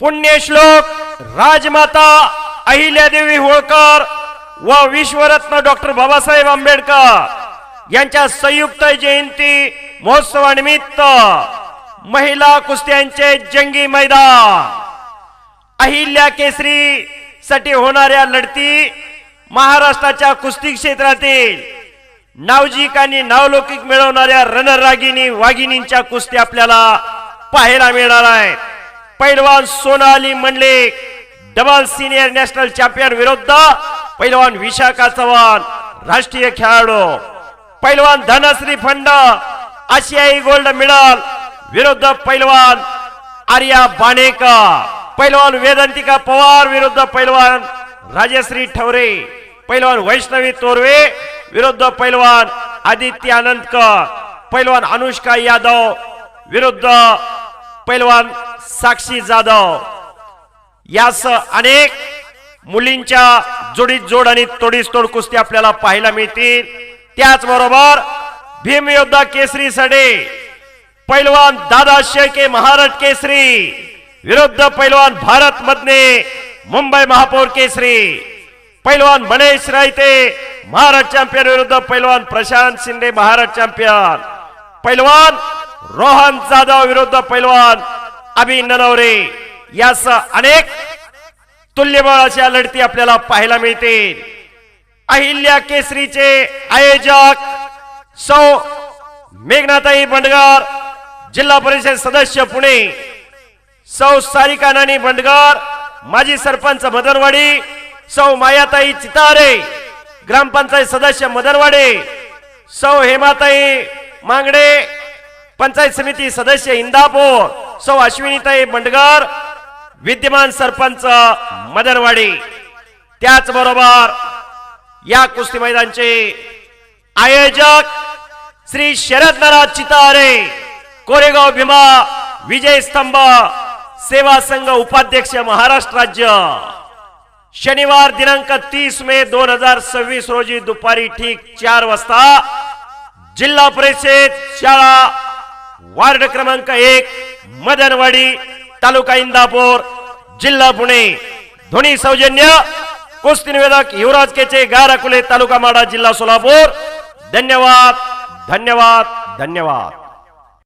पुण्यश्लोक राजमाता अहिल्यादेवी होळकर व विश्वरत्न डॉक्टर बाबासाहेब आंबेडकर यांच्या संयुक्त जयंती महोत्सवानिमित्त महिला कुस्त्यांचे जंगी मैदान अहिल्या केसरी साठी होणाऱ्या लढती महाराष्ट्राच्या कुस्ती क्षेत्रातील नावजिक आणि नावलौकिक मिळवणाऱ्या रणरागिणी वाघिणींच्या कुस्ती आपल्याला पाहायला मिळणार आहे। पैलवान Sonali Mandlik double senior national champion विरुद्ध पैलवान विशाखा चव्हाण राष्ट्रीय खेळाडू, पैलवान धनश्री फंड आशियाई गोल्ड मेडल विरुद्ध पैलवान आर्या बाणेकर, पैलवान वेदांतिका पवार विरुद्ध पैलवान राजश्री ठवरे, पैलवान वैष्णवी तोरवे विरुद्ध पैलवान आदित्य आनंदकर, पैलवान अनुष्का यादव विरुद्ध पैलवान साक्षी जाधव। यास अनेक मुलींच्या जोडीत जोड आणि तोडीस तोड कुस्ती आपल्याला पाहायला मिळतील। त्याचबरोबर भीमयोद्धा केसरी साठी पैलवान दादा शेळके महाराष्ट्र केसरी विरुद्ध पैलवान भारत मधने मुंबई महापौर केसरी, पैलवान मनेश रायते महाराष्ट्र चॅम्पियन विरुद्ध पैलवान प्रशांत शिंदे महाराष्ट्र चॅम्पियन, पैलवान रोहन जाधव विरुद्ध पैलवान अभि ननवरे। यास अनेक तुल्यबळ अशा लढती आपल्याला पाहायला मिळतील। अहिल्या केसरीचे आयोजक सौ मेघनाताई बंडगर जिल्हा परिषद सदस्य पुणे, सौ सारिका नानी बंडगर माजी सरपंच मदरवाडी, सौ मायाताई चितारे ग्रामपंचायत सदस्य मदरवाडी, सौ हेमाताई मांगडे पंचायत समिती सदस्य इंदापूर, सौ अश्विनीताई बंडगर विद्यमान सरपंच मदरवाडी। त्याचबरोबर या कुस्ती मैदानाचे आयोजक श्री शरद नराज चितारे कोरेगाव भीमा विजय स्तंभ सेवा संघ उपाध्यक्ष महाराष्ट्र राज्य। शनिवार दिनांक 30 मे 2026 रोजी दुपारी ठीक 4 वाजता जिल्हा परिषद शाळा वार्ड क्रमांक 1 मदनवाडी तालुका इंदापूर जिल्हा पुणे। ध्वनी सौजन्य कुस्ती निवेदक युवराज केचे गाराकुले तालुका माडा जिल्हा सोलापूर। धन्यवाद धन्यवाद धन्यवाद।